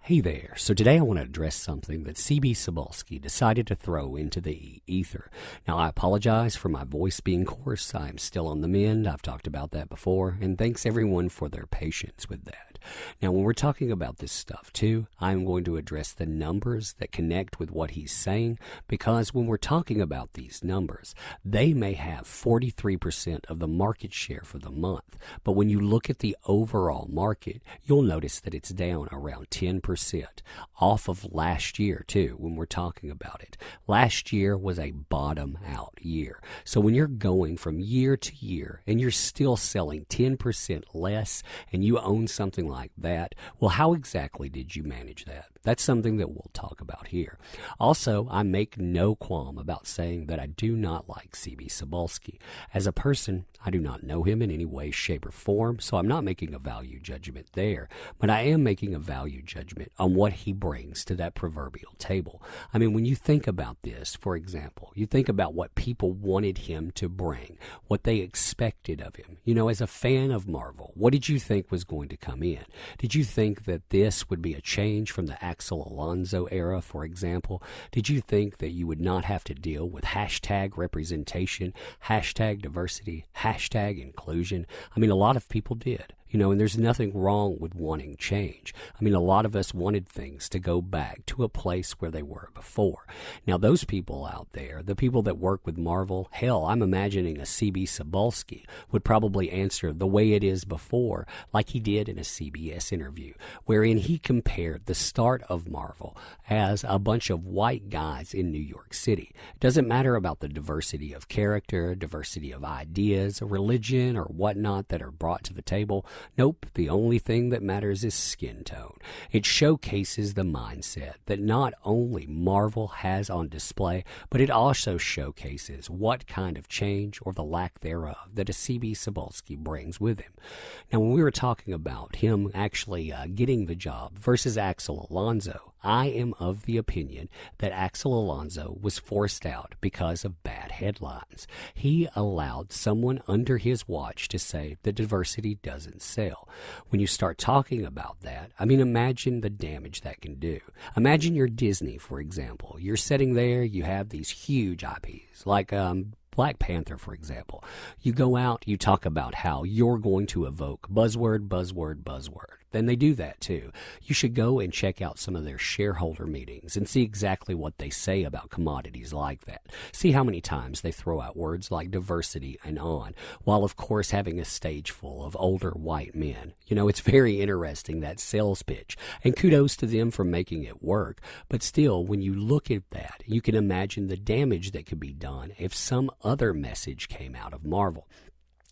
Hey there. So today I want to address something that Cebulski decided to throw into the ether. Now, I apologize for my voice being coarse. I am still on the mend. I've talked about that before, and thanks everyone for their patience with that. Now, when we're talking about this stuff too, I'm going to address the numbers that connect with what he's saying, because when we're talking about these numbers, they may have 43% of the market share for the month, but when you look at the overall market, you'll notice that it's down around 10%. Off of last year too, when we're talking about it. Last year was a bottom out year. So when you're going from year to year and you're still selling 10% less and you own something like that, well, how exactly did you manage that? That's something that we'll talk about here. Also, I make no qualm about saying that I do not like Cebulski. As a person, I do not know him in any way, shape, or form, so I'm not making a value judgment there, but I am making a value judgment on what he brings to that proverbial table. I mean, when you think about this, for example, you think about what people wanted him to bring, what they expected of him. You know, as a fan of Marvel, what did you think was going to come in? Did you think that this would be a change from the Axel Alonso era, for example? Did you think that you would not have to deal with hashtag representation, hashtag diversity, hashtag inclusion? I mean, a lot of people did. You know, and there's nothing wrong with wanting change. I mean, a lot of us wanted things to go back to a place where they were before. Now, those people out there, the people that work with Marvel, hell, I'm imagining a Cebulski would probably answer the way it is before, like he did in a CBS interview, wherein he compared the start of Marvel as a bunch of white guys in New York City. It doesn't matter about the diversity of character, diversity of ideas, religion, or whatnot that are brought to the table. Nope, the only thing that matters is skin tone. It showcases the mindset that not only Marvel has on display, but it also showcases what kind of change, or the lack thereof, that a Cebulski brings with him. Now, when we were talking about him actually getting the job versus Axel Alonso, I am of the opinion that Axel Alonso was forced out because of bad headlines. He allowed someone under his watch to say that diversity doesn't sell. When you start talking about that, I mean, imagine the damage that can do. Imagine you're Disney, for example. You're sitting there, you have these huge IPs, like Black Panther, for example. You go out, you talk about how you're going to evoke buzzword, buzzword, buzzword. Then they do that too. You should go and check out some of their shareholder meetings and see exactly what they say about commodities like that. See how many times they throw out words like diversity and on, while of course having a stage full of older white men. You know, it's very interesting, that sales pitch, and kudos to them for making it work. But still, when you look at that, you can imagine the damage that could be done if some other message came out of Marvel.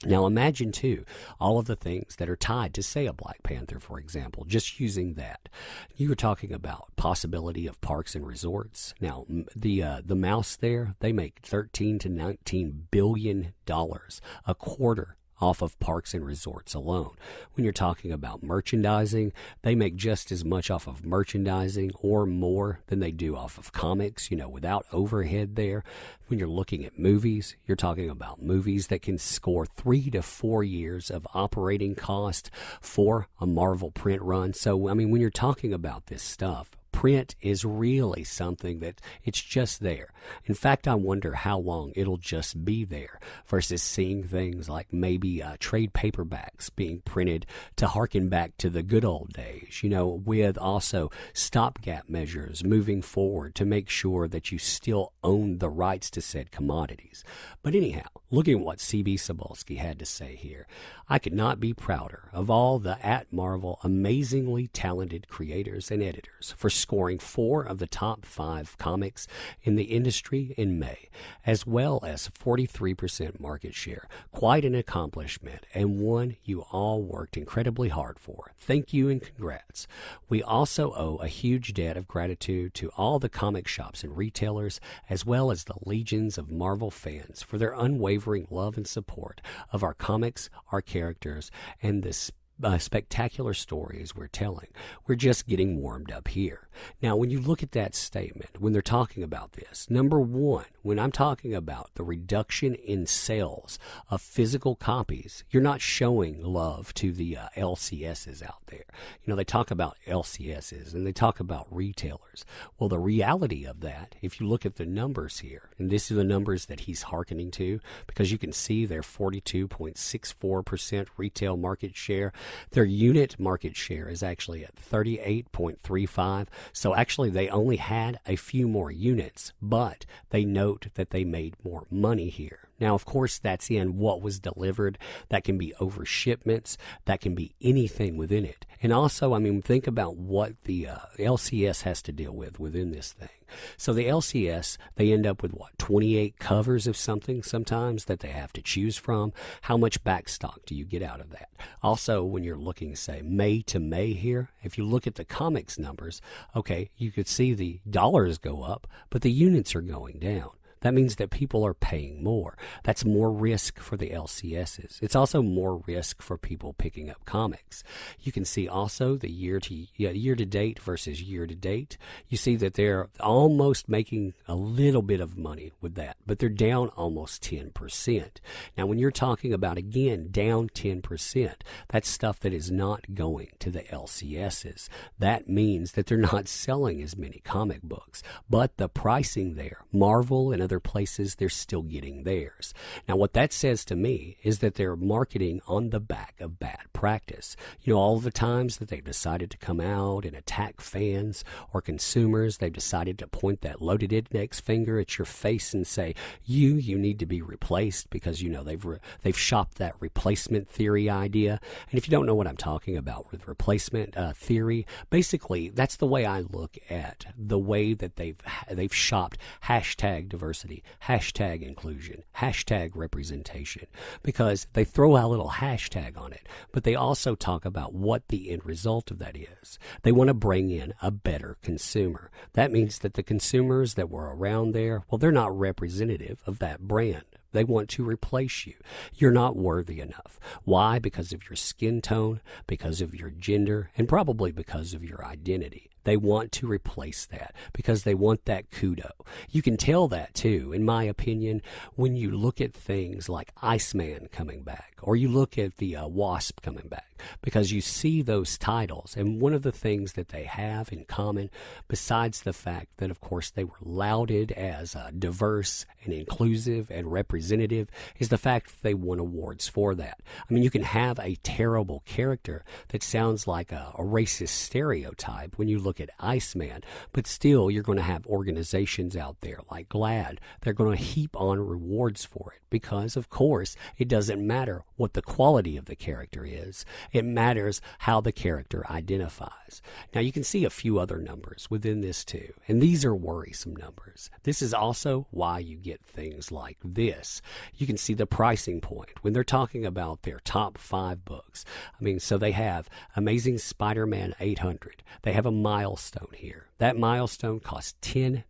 Now imagine too all of the things that are tied to, say, a Black Panther, for example, just using that. You were talking about possibility of parks and resorts. Now the mouse there, they make $13 to $19 billion a quarter off of parks and resorts alone. When you're talking about merchandising, they make just as much off of merchandising or more than they do off of comics, you know, without overhead there. When you're looking at movies, you're talking about movies that can score 3 to 4 years of operating cost for a Marvel print run. So, I mean, when you're talking about this stuff, print is really something that it's just there. In fact, I wonder how long it'll just be there versus seeing things like maybe trade paperbacks being printed to harken back to the good old days, you know, with also stopgap measures moving forward to make sure that you still own the rights to said commodities. But anyhow, looking at what Cebulski had to say here, I could not be prouder of all the at Marvel amazingly talented creators and editors for scoring 4 of the top 5 comics in the industry in May, as well as 43% market share. Quite an accomplishment, and one you all worked incredibly hard for. Thank you and congrats. We also owe a huge debt of gratitude to all the comic shops and retailers, as well as the legions of Marvel fans for their unwavering love and support of our comics, our characters, and the spectacular stories we're telling. We're just getting warmed up here. Now, when you look at that statement, when they're talking about this, number one, when I'm talking about the reduction in sales of physical copies, you're not showing love to the LCSs out there. They talk about LCSs and they talk about retailers. Well, the reality of that, if you look at the numbers here, and this is the numbers that he's hearkening to, because you can see their 42.64% retail market share. Their unit market share is actually at 38.35. So actually they only had a few more units, but they note that they made more money here. Now, of course, that's in what was delivered. That can be over shipments. That can be anything within it. And also, think about what the LCS has to deal with within this thing. So the LCS, they end up with 28 covers of something sometimes that they have to choose from. How much backstock do you get out of that? Also, when you're looking, say, May to May here, if you look at the comics numbers, okay, you could see the dollars go up, but the units are going down. That means that people are paying more. That's more risk for the LCSs. It's also more risk for people picking up comics. You can see also the year to date versus year to date. You see that they're almost making a little bit of money with that, but they're down almost 10%. Now, when you're talking about, again, down 10%, that's stuff that is not going to the LCSs. That means that they're not selling as many comic books, but the pricing there, Marvel and other places, they're still getting theirs. Now, what that says to me is that they're marketing on the back of bad practice. All the times that they've decided to come out and attack fans or consumers, they've decided to point that loaded index finger at your face and say, you need to be replaced because, they've shopped that replacement theory idea. And if you don't know what I'm talking about with replacement theory, basically that's the way I look at the way that they've shopped hashtag diversity, hashtag inclusion, hashtag representation, because they throw a little hashtag on it, but they also talk about what the end result of that is. They want to bring in a better consumer. That means that the consumers that were around there, well, they're not representative of that brand. They want to replace you. You're not worthy enough. Why? Because of your skin tone, because of your gender, and probably because of your identity. They want to replace that because they want that kudo. You can tell that too, in my opinion, when you look at things like Iceman coming back, or you look at the Wasp coming back, because you see those titles. And one of the things that they have in common, besides the fact that, of course, they were lauded as diverse and inclusive and representative, is the fact that they won awards for that. You can have a terrible character that sounds like a racist stereotype when you look at Iceman, but still you're going to have organizations out there like GLAAD. They're going to heap on rewards for it because, of course, it doesn't matter what the quality of the character is. It matters how the character identifies. Now, you can see a few other numbers within this too, and these are worrisome numbers. This is also why you get things like this. You can see the pricing point when they're talking about their top 5 books. So they have Amazing Spider-Man 800. They have a Milestone here. That Milestone costs $10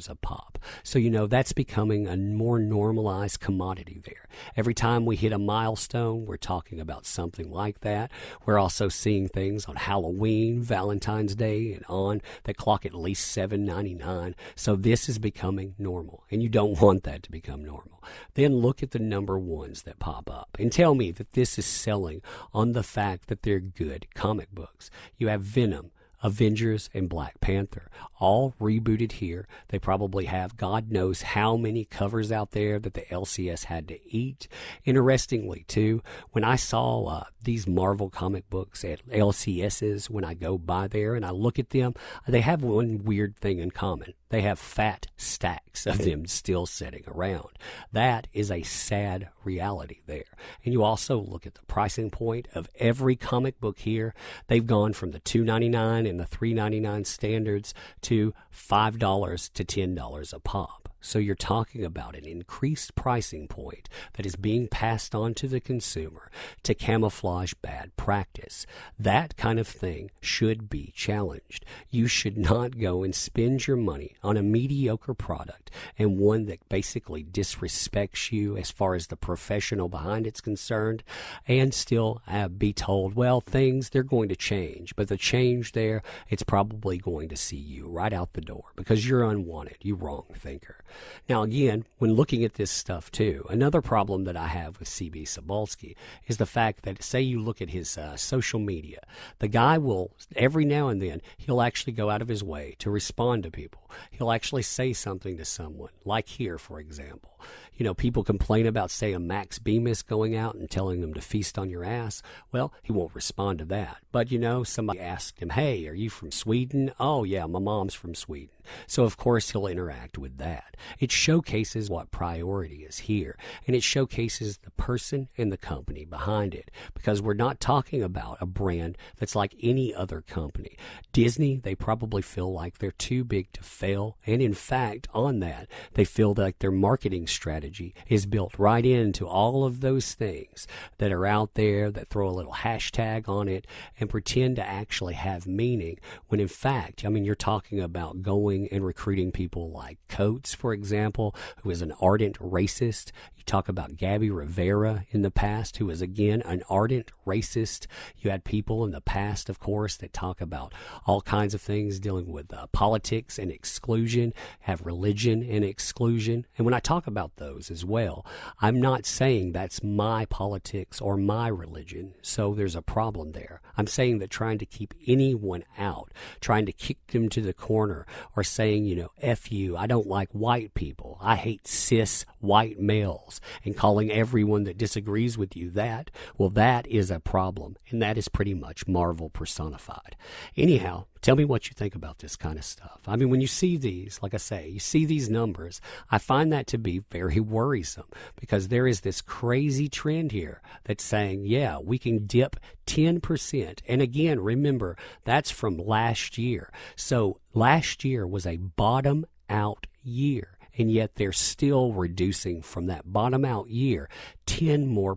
a pop. So, that's becoming a more normalized commodity there. Every time we hit a milestone, we're talking about something like that. We're also seeing things on Halloween, Valentine's Day, and on that clock at least $7.99. So this is becoming normal, and you don't want that to become normal. Then look at the number ones that pop up and tell me that this is selling on the fact that they're good comic books. You have Venom, Avengers, and Black Panther, all rebooted here. They probably have God knows how many covers out there that the LCS had to eat. Interestingly, too, when I saw these Marvel comic books at LCSs, when I go by there and I look at them, they have one weird thing in common. They have fat stacks of them still sitting around. That is a sad reality there. And you also look at the pricing point of every comic book here. They've gone from the $2.99 and the $3.99 standards to $5 to $10 a pop. So you're talking about an increased pricing point that is being passed on to the consumer to camouflage bad practice. That kind of thing should be challenged. You should not go and spend your money on a mediocre product and one that basically disrespects you as far as the professional behind it's concerned, and still be told, well, things, they're going to change. But the change there, it's probably going to see you right out the door because you're unwanted, you wrong thinker. Now, again, when looking at this stuff too, another problem that I have with CB Cebulski is the fact that, say you look at his social media, the guy will, every now and then, he'll actually go out of his way to respond to people. He'll actually say something to someone, like here, for example. You know, people complain about, say, a Max Bemis going out and telling them to feast on your ass. Well, he won't respond to that. But, you know, somebody asked him, hey, are you from Sweden? Oh, yeah, my mom's from Sweden. So, of course, he'll interact with that. It showcases what priority is here, and it showcases the person and the company behind it, because we're not talking about a brand that's like any other company. Disney, they probably feel like they're too big to fail, and in fact, on that, they feel like their marketing strategy is built right into all of those things that are out there that throw a little hashtag on it and pretend to actually have meaning, when in fact, I mean, you're talking about going and recruiting people like Coates, for example, who is an ardent racist. You talk about Gabby Rivera in the past, who is, again, an ardent racist. You had people in the past, of course, that talk about all kinds of things dealing with politics and exclusion, have religion and exclusion. And when I talk about those as well, I'm not saying that's my politics or my religion, so there's a problem there. I'm saying that trying to keep anyone out, trying to kick them to the corner, or saying, you know, F you, I don't like white people, I hate cis white males, and calling everyone that disagrees with you that, well, that is a problem, and that is pretty much Marvel personified. Anyhow, tell me what you think about this kind of stuff. I mean, when you see these, like I say, you see these numbers, I find that to be very worrisome, because there is this crazy trend here that's saying, yeah, we can dip 10%. And again, remember, that's from last year. So last year was a bottom out year. And yet they're still reducing from that bottom out year 10% more.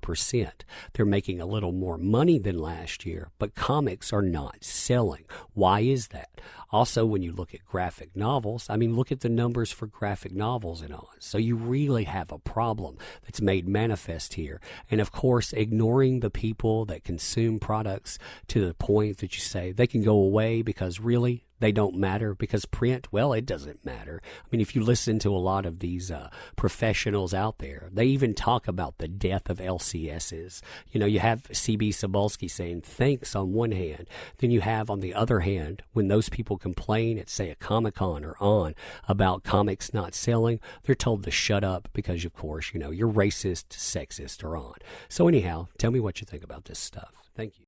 They're making a little more money than last year, but comics are not selling. Why is that? Also, when you look at graphic novels, I mean, look at the numbers for graphic novels and on. So you really have a problem that's made manifest here. And of course, ignoring the people that consume products to the point that you say they can go away because really they don't matter, because print, well, it doesn't matter. I mean, if you listen to a lot of these professionals out there, they even talk about the death of LCSs. You know, you have CB Cebulski saying thanks on one hand. Then you have on the other hand, when those people complain at, say, a Comic-Con or on about comics not selling, they're told to shut up because, of course, you know, you're racist, sexist, or on. So anyhow, tell me what you think about this stuff. Thank you.